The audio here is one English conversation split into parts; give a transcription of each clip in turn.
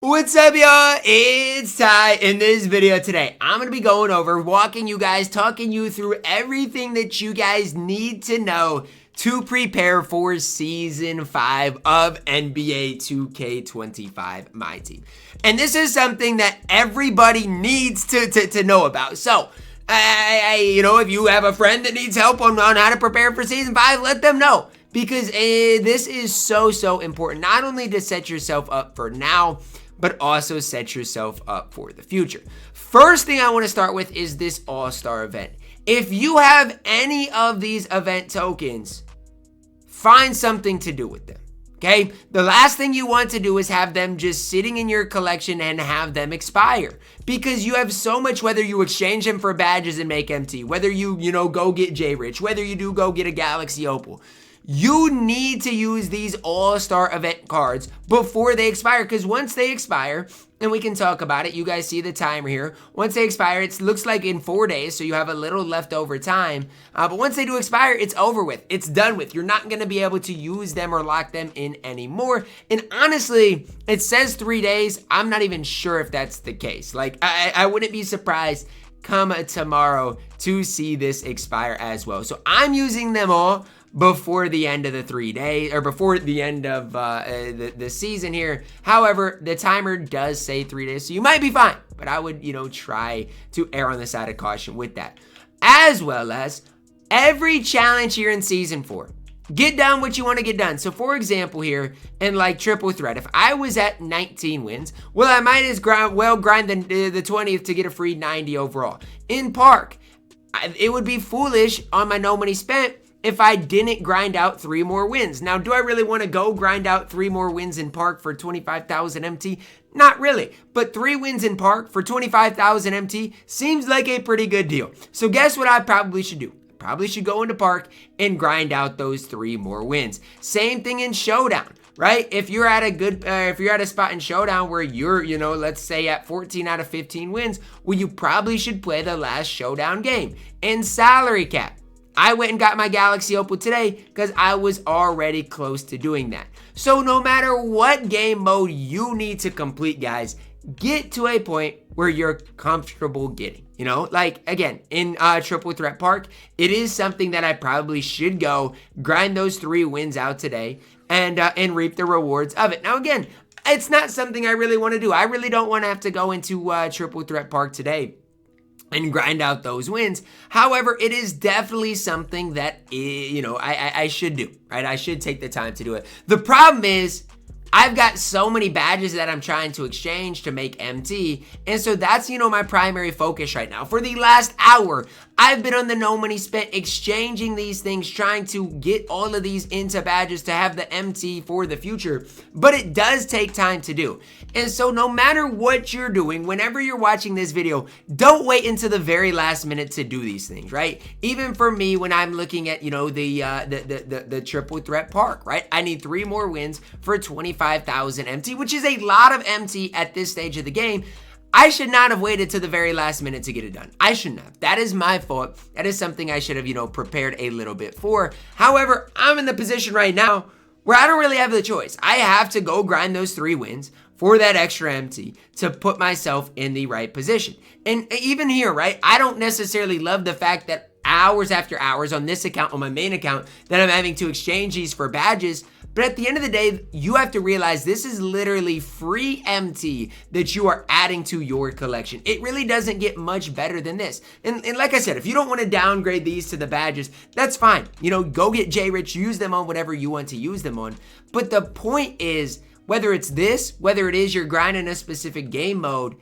What's up, y'all? It's Ty. In this video today, I'm going to be going over, walking you guys, talking you through everything that you guys need to know to prepare for Season 5 of NBA 2K25 MyTEAM. And this is something that everybody needs to know about. So, if you have a friend that needs help on how to prepare for Season 5, let them know. Because this is so important, not only to set yourself up for now, but also set yourself up for the future. First thing I want to start with is this All-Star event. If you have any of these event tokens, find something to do with them, okay? The last thing you want to do is have them just sitting in your collection and have them expire, because you have so much, whether you exchange them for badges and make MT, whether you go get J-Rich, whether you do go get a Galaxy Opal. You need to use these All-Star event cards before they expire, because once they expire, and we can talk about it, you guys see the timer here. Once they expire, it looks like in 4 days, so you have a little leftover time. But once they do expire, it's over with. It's done with. You're not going to be able to use them or lock them in anymore. And honestly, it says 3 days. I'm not even sure if that's the case. Like, I wouldn't be surprised come tomorrow to see this expire as well. So I'm using them all before the end of the 3 days, or before the end of the season here. However, the timer does say 3 days, so you might be fine, but I would, try to err on the side of caution with that. As well as every challenge here in Season 4. Get done what you want to get done. So for example here, in like triple threat, if I was at 19 wins, well, I might as well grind the 20th to get a free 90 overall. In Park, it would be foolish on my no money spent if I didn't grind out 3 more wins. Now, do I really want to go grind out 3 more wins in Park for 25,000 MT? Not really, but 3 wins in Park for 25,000 MT seems like a pretty good deal. So guess what I probably should do? Probably should go into Park and grind out those 3 more wins. Same thing in Showdown, right? If you're at a good, if you're at a spot in Showdown where you're, let's say at 14 out of 15 wins, well, you probably should play the last Showdown game. In Salary Cap, I went and got my Galaxy Opal today because I was already close to doing that. So no matter what game mode you need to complete, guys, get to a point where you're comfortable getting. Like, again, in Triple Threat Park, it is something that I probably should go grind those 3 wins out today and reap the rewards of it. Now, again, it's not something I really want to do. I really don't want to have to go into Triple Threat Park today and grind out those wins. However, it is definitely something that, I should do, right? I should take the time to do it. The problem is, I've got so many badges that I'm trying to exchange to make MT, and so that's, my primary focus right now. For the last hour, I've been on the no money spent exchanging these things, trying to get all of these into badges to have the MT for the future, but it does take time to do. And so no matter what you're doing, whenever you're watching this video, don't wait until the very last minute to do these things, right? Even for me, when I'm looking at, the Triple Threat Park, right? I need 3 more wins for 25,000 MT, which is a lot of MT at this stage of the game. I should not have waited to the very last minute to get it done. I shouldn't have. That is my fault. That is something I should have, prepared a little bit for. However, I'm in the position right now where I don't really have the choice. I have to go grind those 3 wins for that extra MT to put myself in the right position. And even here, right, I don't necessarily love the fact that hours after hours on this account, on my main account, that I'm having to exchange these for badges. But at the end of the day, you have to realize this is literally free MT that you are adding to your collection. It really doesn't get much better than this. And like I said, if you don't want to downgrade these to the badges, that's fine. Go get J-Rich, use them on whatever you want to use them on. But the point is, whether it's this, whether it is you're grinding a specific game mode,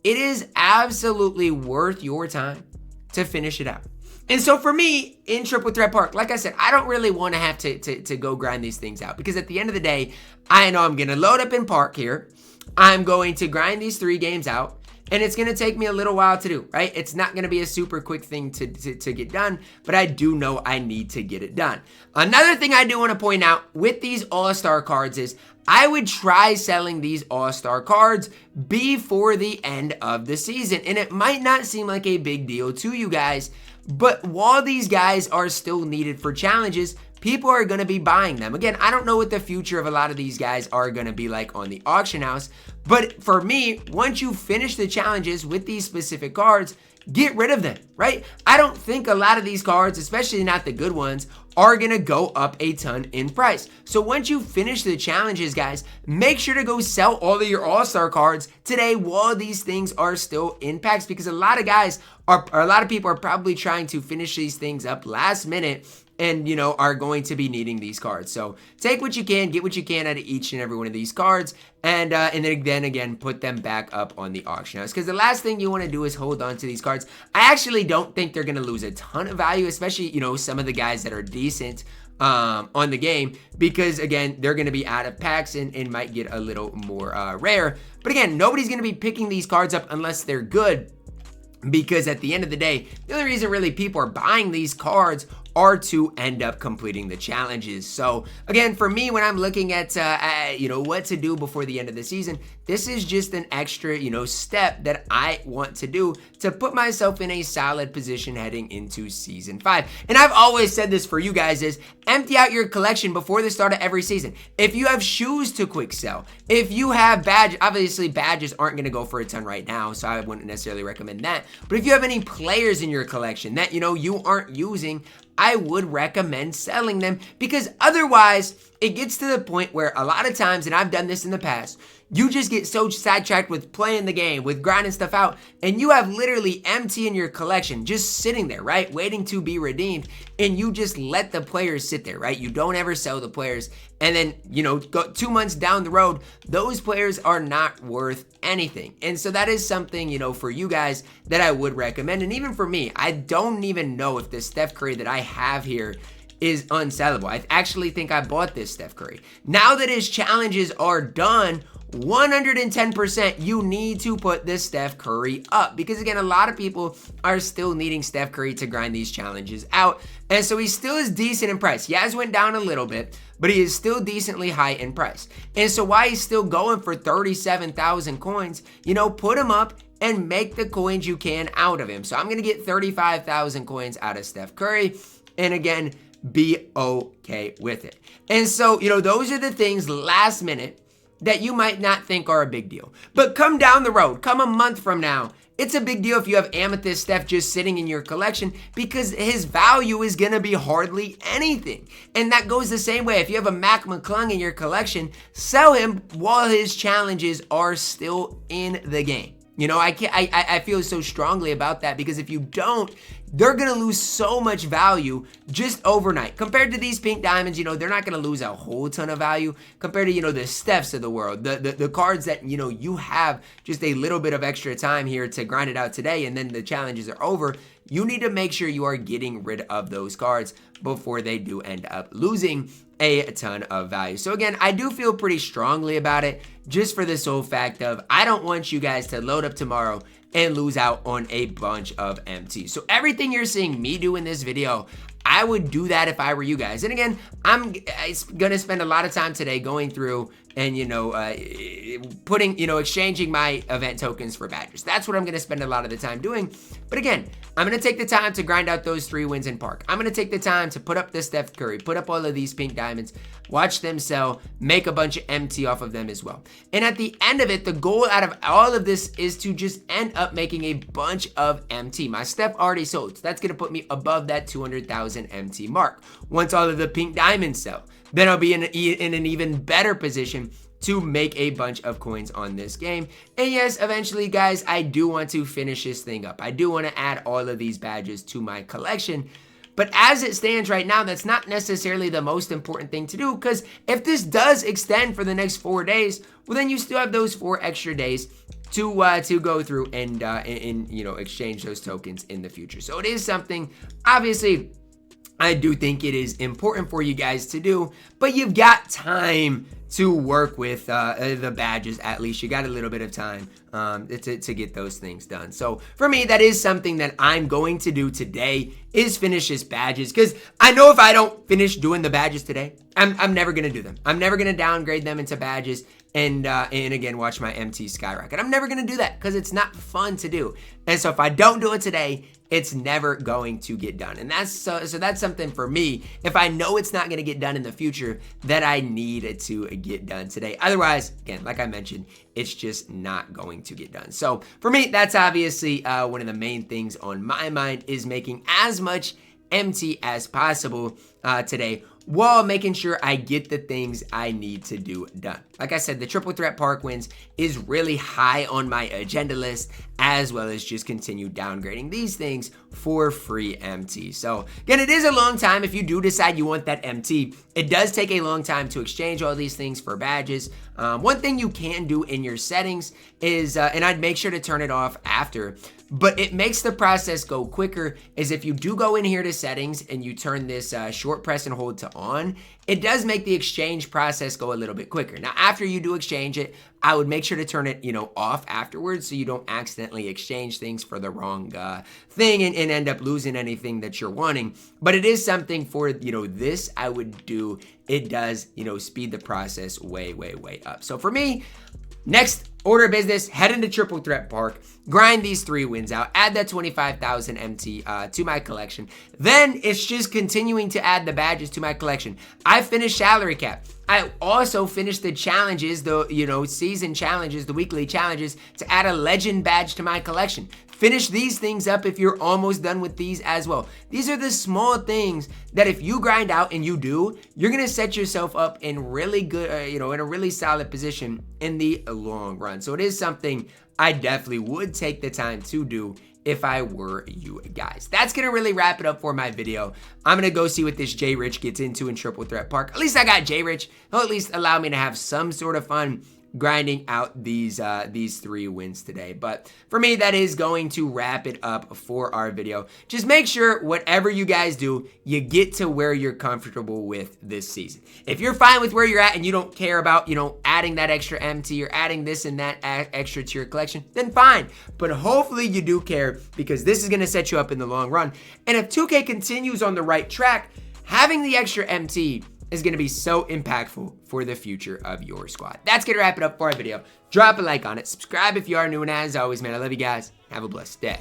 it is absolutely worth your time to finish it out. And so for me, in Triple Threat Park, like I said, I don't really want to have to go grind these things out, because at the end of the day, I know I'm going to load up in Park here. I'm going to grind these 3 games out, and it's going to take me a little while to do, right? It's not going to be a super quick thing to get done, but I do know I need to get it done. Another thing I do want to point out with these All-Star cards is I would try selling these All-Star cards before the end of the season. And it might not seem like a big deal to you guys, but while these guys are still needed for challenges, people are going to be buying them. Again, I don't know what the future of a lot of these guys are going to be like on the auction house, but for me, once you finish the challenges with these specific cards, get rid of them, right? I don't think a lot of these cards, especially not the good ones, are gonna go up a ton in price. So once you finish the challenges, guys, make sure to go sell all of your all-star cards today while these things are still in packs, because a lot of people are probably trying to finish these things up last minute and, you know, are going to be needing these cards. So take what you can, get what you can out of each and every one of these cards, and then again, put them back up on the auction house. Because the last thing you want to do is hold on to these cards. I actually don't think they're going to lose a ton of value, especially, you know, some of the guys that are decent on the game, because again, they're going to be out of packs and might get a little more rare. But again, nobody's going to be picking these cards up unless they're good, because at the end of the day, the only reason really people are buying these cards are to end up completing the challenges. So again, for me, when I'm looking at you know, what to do before the end of the season, this is just an extra, you know, step that I want to do to put myself in a solid position heading into season 5. And I've always said this for you guys is empty out your collection before the start of every season. If you have shoes to quick sell, if you have badges, obviously badges aren't going to go for a ton right now, so I wouldn't necessarily recommend that. But if you have any players in your collection that, you know, you aren't using, I would recommend selling them, because otherwise it gets to the point where a lot of times, and I've done this in the past, you just get so sidetracked with playing the game, with grinding stuff out, and you have literally empty in your collection just sitting there, right, waiting to be redeemed, and you just let the players sit there, right? You don't ever sell the players, and then, you know, go 2 months down the road, those players are not worth anything. And so that is something, you know, for you guys that I would recommend. And even for me, I don't even know if the Steph Curry that I have here is unsellable. I actually think I bought this Steph Curry. Now that his challenges are done, 110% you need to put this Steph Curry up, because again, a lot of people are still needing Steph Curry to grind these challenges out, and so he still is decent in price. He has went down a little bit, but he is still decently high in price. And so why he's still going for 37,000 coins, you know, put him up and make the coins you can out of him. So I'm gonna get 35,000 coins out of Steph Curry, and again, be okay with it. And so, you know, those are the things last minute that you might not think are a big deal. But come down the road, come a month from now, it's a big deal if you have Amethyst Steph just sitting in your collection, because his value is going to be hardly anything. And that goes the same way. If you have a Mac McClung in your collection, sell him while his challenges are still in the game. You know, I feel so strongly about that, because if you don't, they're going to lose so much value just overnight. Compared to these pink diamonds, you know, they're not going to lose a whole ton of value compared to, you know, the Stephs of the world, the cards that, you know, you have just a little bit of extra time here to grind it out today, and then the challenges are over. You need to make sure you are getting rid of those cards before they do end up losing a ton of value. So again, I do feel pretty strongly about it, just for the sole fact of I don't want you guys to load up tomorrow and lose out on a bunch of MT. So everything you're seeing me do in this video, I would do that if I were you guys. And again, I'm gonna spend a lot of time today going through and, you know, putting, you know, exchanging my event tokens for badges. That's what I'm gonna spend a lot of the time doing. But again, I'm gonna take the time to grind out those 3 wins in Park. I'm gonna take the time to put up the Steph Curry, put up all of these pink diamonds, watch them sell, make a bunch of MT off of them as well. And at the end of it, the goal out of all of this is to just end up making a bunch of MT. My Steph already sold, so that's gonna put me above that 200,000 MT mark. Once all of the pink diamonds sell, then I'll be in an even better position to make a bunch of coins on this game. And yes, eventually, guys, I do want to finish this thing up. I do want to add all of these badges to my collection. But as it stands right now, that's not necessarily the most important thing to do, because if this does extend for the next 4 days, well, then you still have those 4 extra days to go through and you know, exchange those tokens in the future. So it is something, obviously, I do think it is important for you guys to do, but you've got time to work with the badges. At least you got a little bit of time to get those things done. So for me, that is something that I'm going to do today, is finish this badges, because I know if I don't finish doing the badges today, I'm never gonna do them. I'm never gonna downgrade them into badges and again watch my MT skyrocket. I'm never gonna do that because it's not fun to do. And so if I don't do it today, it's never going to get done. And that's so that's something for me. If I know it's not gonna get done in the future, that I need it to get done today. Otherwise, again, like I mentioned, it's just not going to get done. So for me, that's obviously one of the main things on my mind, is making as much MT as possible today, while making sure I get the things I need to do done. Like I said, the triple threat park wins is really high on my agenda list, as well as just continue downgrading these things for free MT. So again, it is a long time. If you do decide you want that MT, it does take a long time to exchange all these things for badges. One thing you can do in your settings is, and I'd make sure to turn it off after, but it makes the process go quicker, is if you do go in here to settings and you turn this short press and hold to on, it does make the exchange process go a little bit quicker. Now, after you do exchange it, I would make sure to turn it, off afterwards, so you don't accidentally exchange things for the wrong thing and end up losing anything that you're wanting. But it is something for, this I would do. It does, speed the process way, way, way up. So for me, next order of business, head into Triple Threat Park, grind these 3 wins out, add that 25,000 MT to my collection. Then it's just continuing to add the badges to my collection. I finished Salary Cap. I also finished the challenges, the season challenges, the weekly challenges, to add a legend badge to my collection. Finish these things up if you're almost done with these as well. These are the small things that if you grind out, and you do, you're gonna set yourself up in really good, in a really solid position in the long run. So it is something I definitely would take the time to do if I were you guys. That's gonna really wrap it up for my video. I'm gonna go see what this J Rich gets into in Triple Threat Park. At least I got J Rich. He'll at least allow me to have some sort of fun grinding out these 3 wins today. But for me, that is going to wrap it up for our video. Just make sure whatever you guys do, you get to where you're comfortable with this season. If you're fine with where you're at and you don't care about, adding that extra MT or adding this and that extra to your collection, then fine. But hopefully you do care, because this is going to set you up in the long run. And if 2K continues on the right track, having the extra MT is going to be so impactful for the future of your squad. That's going to wrap it up for our video. Drop a like on it. Subscribe if you are new. And as always, man, I love you guys. Have a blessed day.